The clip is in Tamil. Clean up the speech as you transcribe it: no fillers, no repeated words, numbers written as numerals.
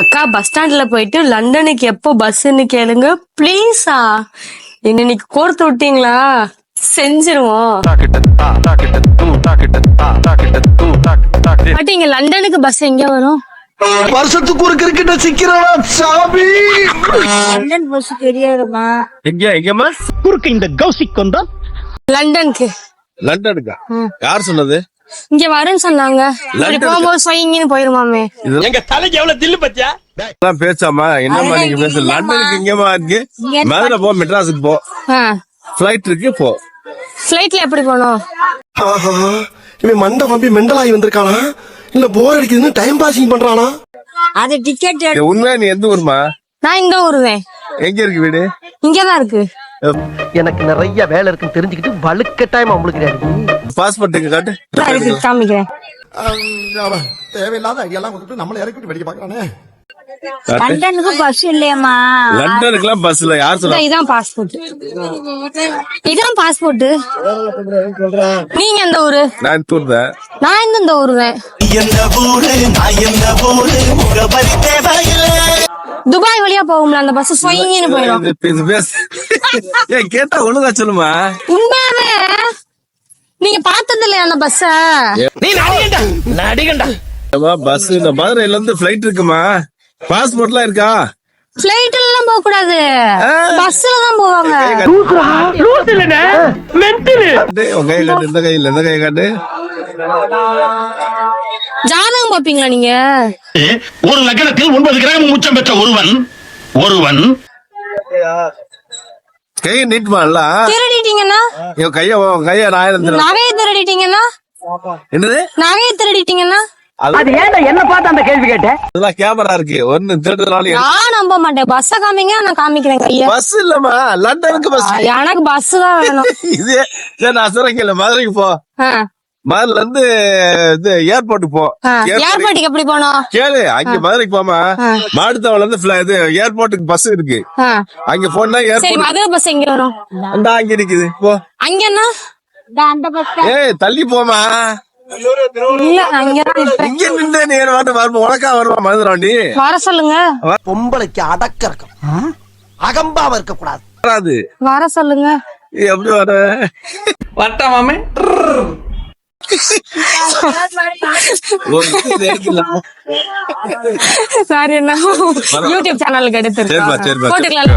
அக்கா பஸ் ஸ்டாண்ட்ல போயிட்டு லண்டனுக்கு எப்போ பஸ்ன்னு கேளுங்க பிளீஸா. இன்னைக்கு கோர்த்து விட்டீங்களா செஞ்சிருவோம். பட் இங்க லண்டனுக்கு பஸ் எங்க வரும்? வருஷத்துக்கு ஒரு கிரிக்கெட்ட சிக்கிறானா சாமி. லண்டன் பஸ் தெரியாதுமா. எங்கம்மா குறுக்கு இந்த கௌசிக் கொண்டா லண்டனுக்கு. லண்டனுக்கா? யார் சொன்னது? இங்க வரும்னு சொன்னாங்க. இப்படி போகும்போது சொயிங்கன்னு போயிருமாமே. எங்க தலைக்கு எவ்வளவு தில்லு பத்தியா? பேசாமா என்னமா நீங்க பேச? லண்டனுக்கு எங்கம்மா இருக்கு? மதுரை போ, மெட்ராஸுக்கு போ, பிளைட் இருக்கு போ. பிளைட்ல எப்படி போனோம்? இவன் மண்டை பம்பி மெண்டலாகி வந்திருக்கானா இல்ல போர் அடிக்குதுன்னு டைம் பாசிங் பண்றானா? அது டிக்கெட் உண்மையா நீ எந்த ஊருமா? நான் இந்த ஊருவேன். எங்க இருக்கு வீடு? இங்கதான் இருக்கு. எனக்கு நிறைய வேலை இருக்குன்னு தெரிஞ்சுக்கிட்டு வழுக்க டைம் அவங்களுக்கு பாஸ்போர்ட் எங்க காட்டு. காமிக்கிறேன். தேவையில்லாத ஐடியா எல்லாம் கொடுத்து நம்மள இறக்கிட்டு வெடிக்க பாக்குறானே. லண்டனுக்கு பஸ் இல்லையம்மா. லண்டனுக்குலாம் பஸ் இல்ல. யார் சொன்னா? இதான் பாஸ்போர்ட். இதான் பாஸ்போர்ட். நீங்க எந்த ஊரு? நான் தூர்தான். நான் இந்த ஊருவேன். துபாய் வழியா போகும்ல அந்த பஸ் சொயிங்கன்னு போயிடும். கேட்டா ஒழுங்கா சொல்லுமா. உண்மையாவே நீங்க பார்த்தது இல்லையா அந்த பஸ்ஸ? நீ நடிகண்டா. பஸ் மதுரையில இருந்து பிளைட் இருக்குமா? பாஸ்போர்ட்லாம் இருக்கா? பிளைட்ல எல்லாம் போக கூடாது, பஸ்ல தான் போவாங்க. உங்க கை காட்டு, இந்த கையில இந்த கை காட்டு. ஜாதகம் பாப்பீங்களா நீங்க? ஒரு லக்னத்தில் 9 கிராம் உச்சம் பெற்ற ஒருவன் கை நீட்டுமான்ல. திருடிட்டீங்கன்னா கைய நகையை திருடிட்டீங்கன்னா என்னது? நகையை திருடிட்டீங்கன்னா அது ஏன்டா என்ன பார்த்து அந்த கேள்வி கேட்டேன்? அதெல்லாம் கேமரா இருக்கு. ஒண்ணு திருடுறாலும் நான் நம்ப மாட்டேன். பஸ்ஸ காமிங்க, நான் காமிக்கிறேன் கைய. பஸ் இல்லம்மா, லண்டனுக்கு பஸ். எனக்கு பஸ் தான் வேணும். இது நான் சொல்றேன், மதுரைக்கு போ. மதுரைல இருந்து இது ஏர்போர்ட்டுக்கு போ. ஏர்போர்ட்டுக்கு எப்படி போனோம் கேளு. அங்க மதுரைக்கு போமா, மாடுத்தாவல இருந்து இது ஏர்போர்ட்டுக்கு பஸ் இருக்கு. அங்க போனா ஏர்போர்ட். மதுரை பஸ் எங்க வரும்? அந்த அங்க இருக்குது போ. அங்க என்ன? அந்த பஸ் ஏய் தள்ளி போமா. இல்ல அங்கதான் இங்க நின்று நீ வருமா? உனக்கா வருமா மதுரை வண்டி? வர சொல்லுங்க. பொம்பளைக்கு அடக்க இருக்கும், அகம்பாவ இருக்க கூடாது. வராது. வர சொல்லுங்க. எப்படி வர? வட்டமாமே சாரி, என்ன யூடியூப் சேனலுக்கு எடுத்து சரிப்பா சரிப்பா. போட்டுக்கலாம்.